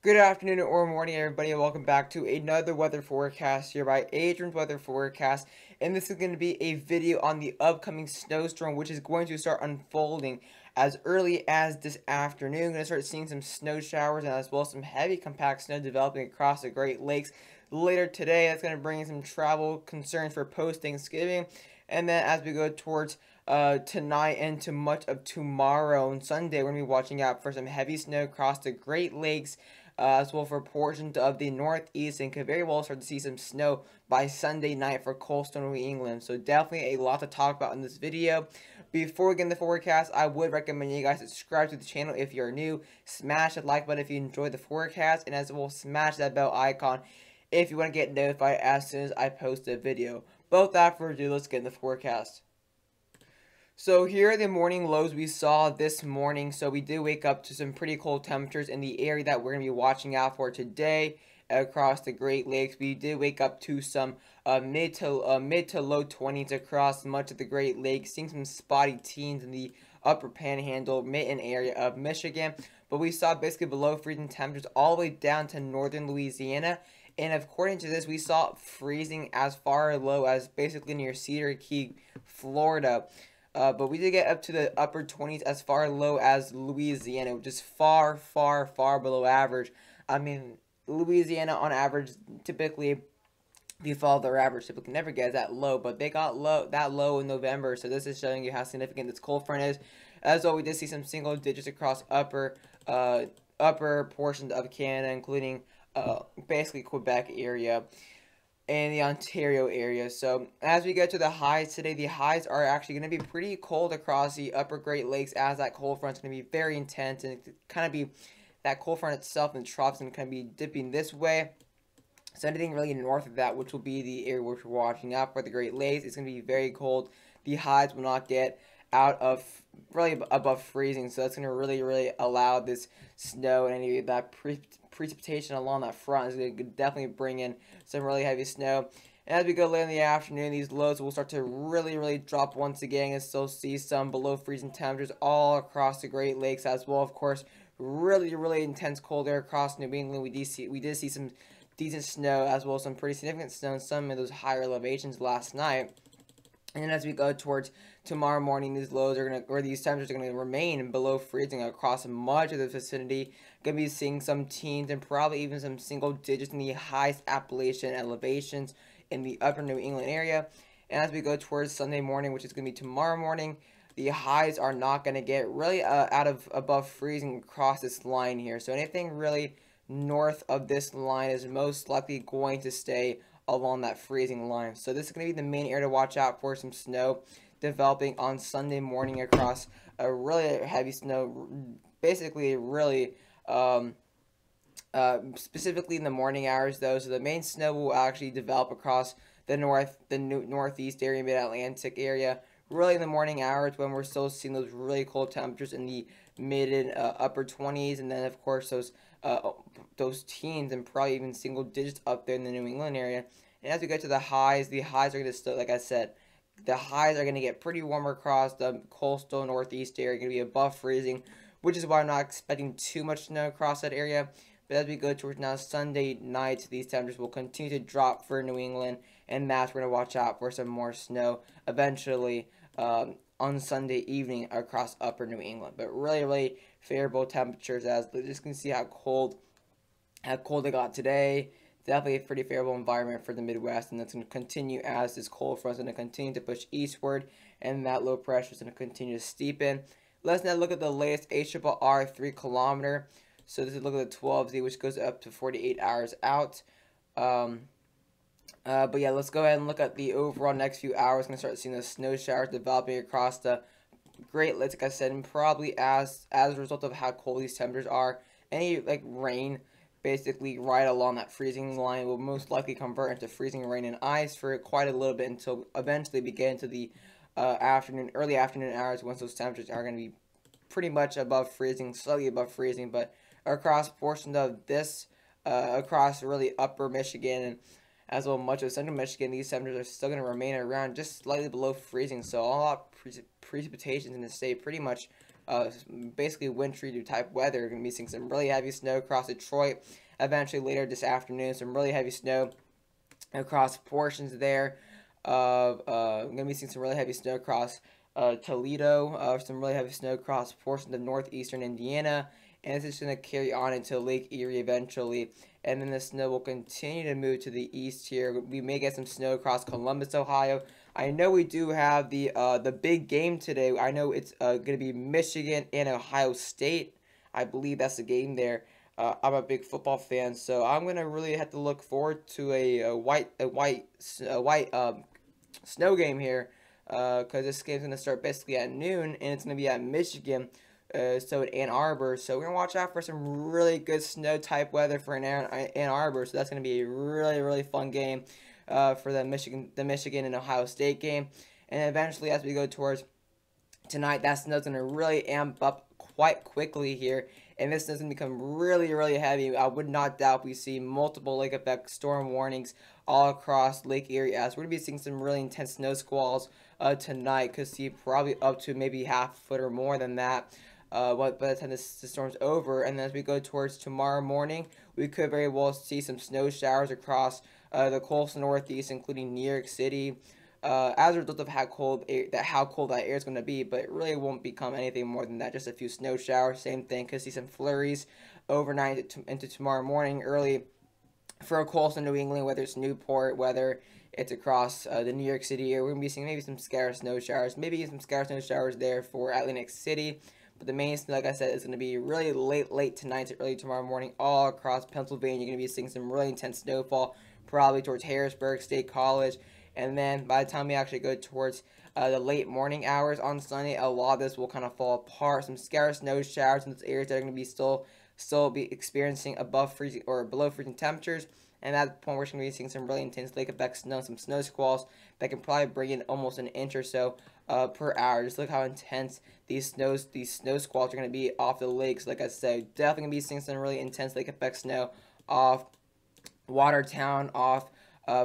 Good afternoon or morning, everybody, and welcome back to another weather forecast here by Adrian's Weather Forecast. And this is going to be a video on the upcoming snowstorm, which is going to start unfolding as early as this afternoon. Going to start seeing some snow showers and as well as some heavy compact snow developing across the Great Lakes later today. That's going to bring in some travel concerns for post-Thanksgiving. And then as we go towards tonight and to much of tomorrow and Sunday, we're going to be watching out for some heavy snow across the Great Lakes, as well for portions of the Northeast, and could very well start to see some snow by Sunday night for coastal New England. So definitely a lot to talk about in this video. Before we get in the forecast, I would recommend you guys subscribe to the channel if you're new. Smash that like button if you enjoy the forecast, and as well smash that bell icon if you want to get notified as soon as I post a video. But without further ado, let's get in the forecast. So here are the morning lows we saw this morning. So we did wake up to some pretty cold temperatures in the area that we're going to be watching out for today across the Great Lakes. We did wake up to some mid to low 20s across much of the Great Lakes, seeing some spotty teens in the upper panhandle, mitten area of Michigan. But we saw basically below freezing temperatures all the way down to northern Louisiana. And according to this, we saw freezing as far low as basically near Cedar Key, Florida. But we did get up to the upper 20s as far low as Louisiana, which is far, far, far below average. I mean, Louisiana on average, typically, if you follow their average, typically never gets that low, but they got that low in November, so this is showing you how significant this cold front is. As well, we did see some single digits across upper portions of Canada, including basically Quebec area and the Ontario area. So as we get to the highs today, the highs are actually going to be pretty cold across the upper Great Lakes, as that cold front is going to be very intense, and kind of be that cold front itself and the trough is going to kind of be dipping this way. So anything really north of that, which will be the area which we're watching out for the Great Lakes, it's going to be very cold. The highs will not get out of really above freezing, so that's going to really allow this snow and any of that precipitation along that front is going to definitely bring in some really heavy snow. And as we go later in the afternoon, these lows will start to really drop once again, and still see some below freezing temperatures all across the Great Lakes as well. Of course, really intense cold air across New England. We did see some decent snow as well as some pretty significant snow in some of those higher elevations last night. And then as we go towards tomorrow morning, these lows are gonna, or these temperatures are gonna remain below freezing across much of the vicinity. Gonna be seeing some teens and probably even some single digits in the highest Appalachian elevations in the upper New England area. And as we go towards Sunday morning, which is gonna be tomorrow morning, the highs are not gonna get really out of above freezing across this line here. So anything really north of this line is most likely going to stay along that freezing line. So this is going to be the main area to watch out for, some snow developing on Sunday morning across a really heavy snow, basically really specifically in the morning hours though. So the main snow will actually develop across the northeast area, mid-Atlantic area, really in the morning hours when we're still seeing those really cold temperatures in the mid and upper 20s, and then of course those teens and probably even single digits up there in the New England area. And as we get to the highs are going to still, like I said, the highs are going to get pretty warmer across the coastal northeast area, going to be above freezing, which is why I'm not expecting too much snow across that area. But as we go towards now Sunday night, these temperatures will continue to drop for New England, and that's we're going to watch out for some more snow eventually on Sunday evening across upper New England. But really favorable temperatures, as you just can see how cold it got today. Definitely a pretty favorable environment for the Midwest, and that's going to continue as this cold front is going to continue to push eastward, and that low pressure is going to continue to steepen. Let's now look at the latest HRRR 3 kilometer. So this is look at the 12Z, which goes up to 48 hours out. But yeah, let's go ahead and look at the overall next few hours. Going to start seeing the snow showers developing across the Great Lakes, like I said, and probably as a result of how cold these temperatures are, any like rain basically right along that freezing line will most likely convert into freezing rain and ice for quite a little bit until eventually we get into the early afternoon hours, once those temperatures are going to be pretty much above freezing, slightly above freezing. But across portions of this, across really upper Michigan and as well much of central Michigan, these temperatures are still going to remain around just slightly below freezing. So all precipitation is going to stay pretty much basically wintry type weather. We're going to be seeing some really heavy snow across Detroit. Eventually later this afternoon, some really heavy snow across portions there of I'm gonna be seeing some really heavy snow across Toledo, some really heavy snow across portions of northeastern Indiana, and it's just gonna carry on into Lake Erie eventually. And then the snow will continue to move to the east here. We may get some snow across Columbus, Ohio. I know we do have the big game today. I know it's gonna be Michigan and Ohio State. I believe that's the game there. I'm a big football fan, so I'm gonna really have to look forward to a white snow game here, because this game's gonna start basically at noon, and it's gonna be at Michigan, so at Ann Arbor. So we're gonna watch out for some really good snow type weather for Ann Arbor. So that's gonna be a really fun game, for the Michigan and Ohio State game, and eventually as we go towards tonight, that snow's gonna really amp up quite quickly here, and this doesn't become really heavy. I would not doubt we see multiple lake effect storm warnings all across Lake Erie, as we're gonna be seeing some really intense snow squalls tonight. Could see probably up to maybe half a foot or more than that by the time this storm's over. And then as we go towards tomorrow morning, we could very well see some snow showers across the coastal northeast, including New York City, as a result of how cold that air is going to be. But it really won't become anything more than that, just a few snow showers. Same thing, could see some flurries overnight into tomorrow morning early for coastal New England, whether it's Newport, whether it's across the New York City area. We're going to be seeing maybe some scattered snow showers, maybe some scattered snow showers there for Atlantic City. But the main snow, like I said, is going to be really late tonight to early tomorrow morning all across Pennsylvania. You're going to be seeing some really intense snowfall, probably towards Harrisburg State College. And then by the time we actually go towards the late morning hours on Sunday, a lot of this will kind of fall apart. Some scattered snow showers in those areas that are going to be still be experiencing above freezing or below freezing temperatures. And at that point, we're going to be seeing some really intense lake effect snow, some snow squalls that can probably bring in almost an inch or so per hour. Just look how intense these snow squalls are going to be off the lakes. Like I said, definitely going to be seeing some really intense lake effect snow off Watertown, off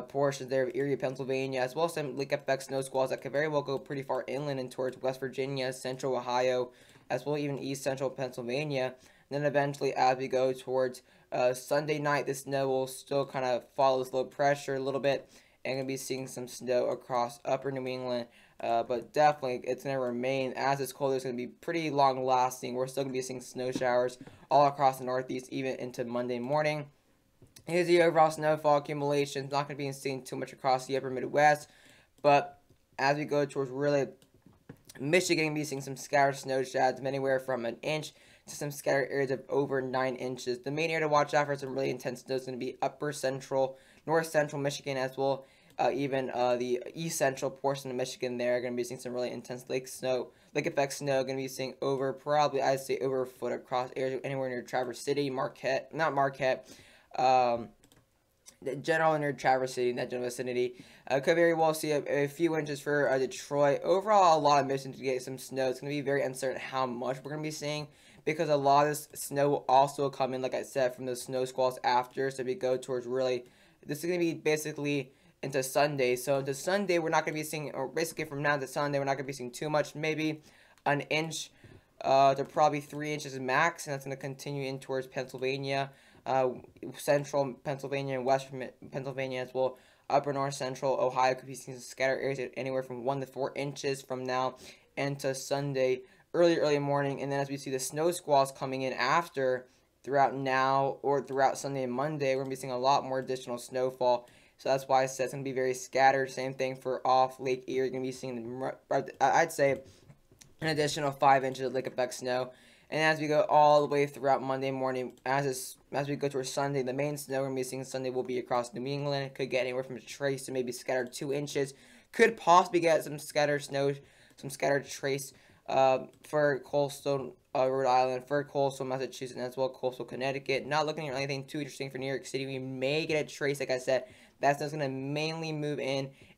portions there of Erie, Pennsylvania, as well as some lake effect snow squalls that could very well go pretty far inland and towards West Virginia, central Ohio, as well as even east central Pennsylvania. And then eventually, as we go towards Sunday night, the snow will still kind of follow this low pressure a little bit, and going to be seeing some snow across upper New England. But definitely, it's going to remain, as it's cold, it's going to be pretty long lasting. We're still going to be seeing snow showers all across the Northeast, even into Monday morning. Here's the overall snowfall accumulation. It's not going to be seen too much across the upper Midwest, but as we go towards really Michigan, we're seeing some scattered snow showers of anywhere from an inch to some scattered areas of over 9 inches. The main area to watch out for some really intense snow is going to be upper central, north central Michigan, as well even the east central portion of Michigan. There, going to be seeing some really intense lake effect snow. Going to be seeing over probably, I'd say, over a foot across areas anywhere near Traverse City, the general near Traverse City, in that general vicinity. Could very well see a few inches for Detroit. Overall, a lot of Michigan to get some snow. It's going to be very uncertain how much we're going to be seeing, because a lot of this snow will also come in, like I said, from the snow squalls after. So we go towards really, this is going to be basically into Sunday. So into Sunday, we're not going to be seeing, or basically from now to Sunday, we're not going to be seeing too much, maybe an inch to probably 3 inches max, and that's going to continue in towards Pennsylvania, central Pennsylvania and western Pennsylvania, as well. Upper north central Ohio could be seeing scattered areas anywhere from 1 to 4 inches from now into Sunday, early morning. And then as we see the snow squalls coming in after, throughout now or throughout Sunday and Monday, we're going to be seeing a lot more additional snowfall. So that's why I said it's going to be very scattered. Same thing for off Lake Erie. You're going to be seeing, I'd say, an additional 5 inches of lake effect snow. And as we go all the way throughout Monday morning, as we go towards Sunday, the main snow we're going to be seeing Sunday will be across New England. It could get anywhere from a trace to maybe scattered 2 inches. Could possibly get some scattered snow, some scattered trace for coastal Rhode Island, for coastal Massachusetts, and as well coastal Connecticut. Not looking at anything too interesting for New York City. We may get a trace, like I said. That snow's going to mainly move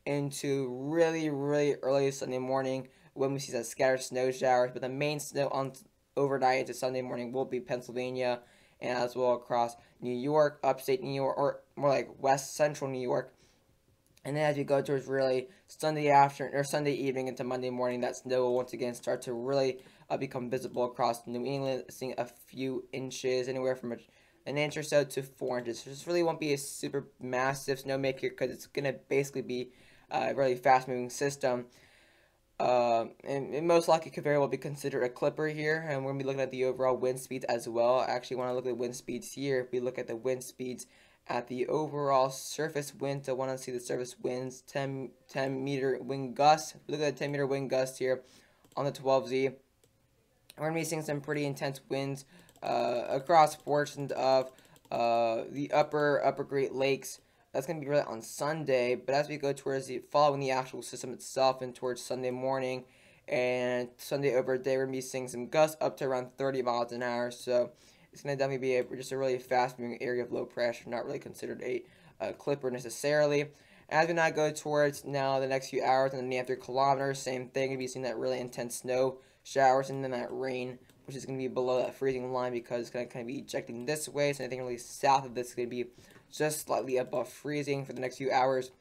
into really early Sunday morning when we see some scattered snow showers. But the main snow on overnight into Sunday morning will be Pennsylvania, and as well across New York, upstate New York, or more like west central New York. And then as you go towards really Sunday afternoon or Sunday evening into Monday morning, that snow will once again start to really become visible across New England, seeing a few inches, anywhere from an inch or so to 4 inches. So this really won't be a super massive snowmaker because it's going to basically be a really fast moving system. And most likely could very well be considered a clipper here, and we're going to be looking at the overall wind speeds as well. I actually want to look at the wind speeds here. If we look at the wind speeds at the overall surface wind, I want to see the surface winds, 10 meter wind gusts. Look at the 10 meter wind gust here on the 12Z. We're going to be seeing some pretty intense winds across portions of the upper Great Lakes. That's going to be really on Sunday, but as we go towards following the actual system itself and towards Sunday morning and Sunday overday, we're going to be seeing some gusts up to around 30 miles an hour. So it's going to definitely be just a really fast moving area of low pressure, not really considered a clipper necessarily. As we now go towards the next few hours and the after kilometers, same thing. We'll be seeing that really intense snow showers and then that rain, which is going to be below that freezing line because it's going to kind of be ejecting this way. So anything really south of this is going to be just slightly above freezing for the next few hours.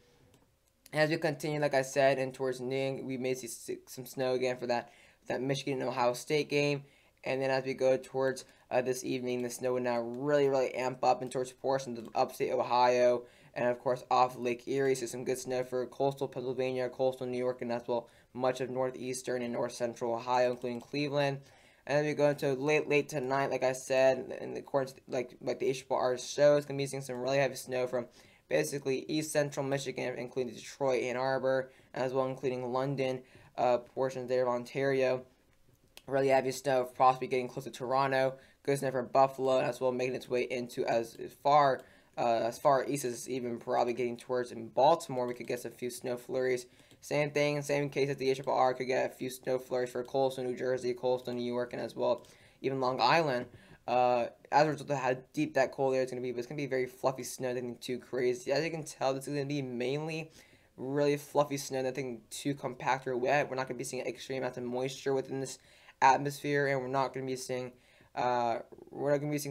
As we continue, like I said, and towards noon, we may see some snow again for that Michigan and Ohio State game. And then as we go towards this evening, the snow will now really amp up and towards portions of upstate Ohio and, of course, off Lake Erie. So some good snow for coastal Pennsylvania, coastal New York, and as well much of northeastern and north central Ohio, including Cleveland. And then we go into late tonight, like I said, in accordance to, like the HRR show, it's going to be seeing some really heavy snow from basically east central Michigan, including Detroit, Ann Arbor, as well including London, portions there of Ontario. Really heavy snow, possibly getting close to Toronto, good snow from Buffalo, as well making its way into as far east as even probably getting towards in Baltimore. We could get a few snow flurries. Same thing, same case as the HRR, could get a few snow flurries for coastal New Jersey, coastal New York, and as well even Long Island. As a result of how deep that cold air is going to be, but it's going to be very fluffy snow, nothing too crazy. As you can tell, this is going to be mainly really fluffy snow, nothing too compact or wet. We're not going to be seeing extreme amounts of moisture within this atmosphere, and we're not going to be seeing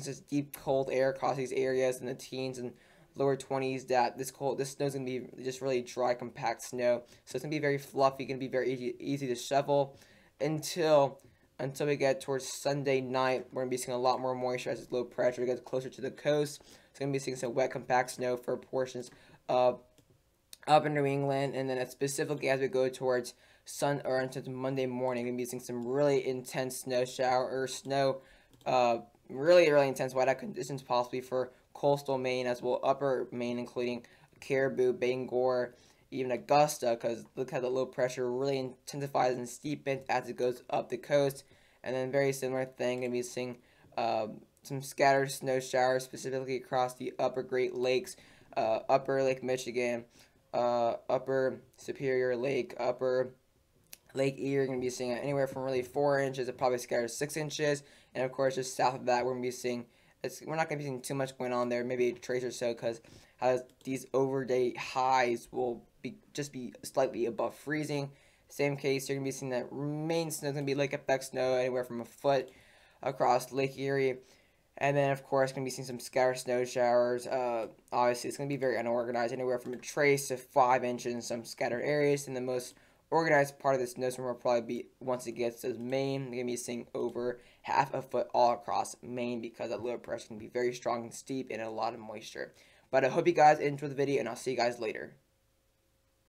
such deep cold air across these areas in the teens and lower 20s. That this snow is going to be just really dry, compact snow. So it's going to be very fluffy, going to be very easy to shovel until we get towards Sunday night. We're going to be seeing a lot more moisture as it's low pressure. It gets closer to the coast. It's going to be seeing some wet, compact snow for portions of up in New England, and then specifically as we go towards into Monday morning, we're going to be seeing some really intense snow, really intense whiteout conditions, possibly for coastal Maine as well upper Maine, including Caribou, Bangor, even Augusta, because look how the low pressure really intensifies and steepens as it goes up the coast. And then very similar thing, going to be seeing some scattered snow showers, specifically across the upper Great Lakes, upper Lake Michigan, upper Superior Lake, upper Lake Erie. Going to be seeing anywhere from really 4 inches to probably scattered 6 inches. And of course, just south of that, we're going to be seeing, we're not going to be seeing too much going on there, maybe a trace or so, because these overday highs will just be slightly above freezing. Same case, you're going to be seeing that main snow is going to be lake effect snow, anywhere from a foot across Lake Erie. And then, of course, going to be seeing some scattered snow showers. Obviously, it's going to be very unorganized, anywhere from a trace to 5 inches in some scattered areas. And the most organized part of the snowstorm will probably be once it gets to Maine. You're going to be seeing over half a foot all across Maine because that low pressure can be very strong and steep and a lot of moisture. But I hope you guys enjoyed the video, and I'll see you guys later.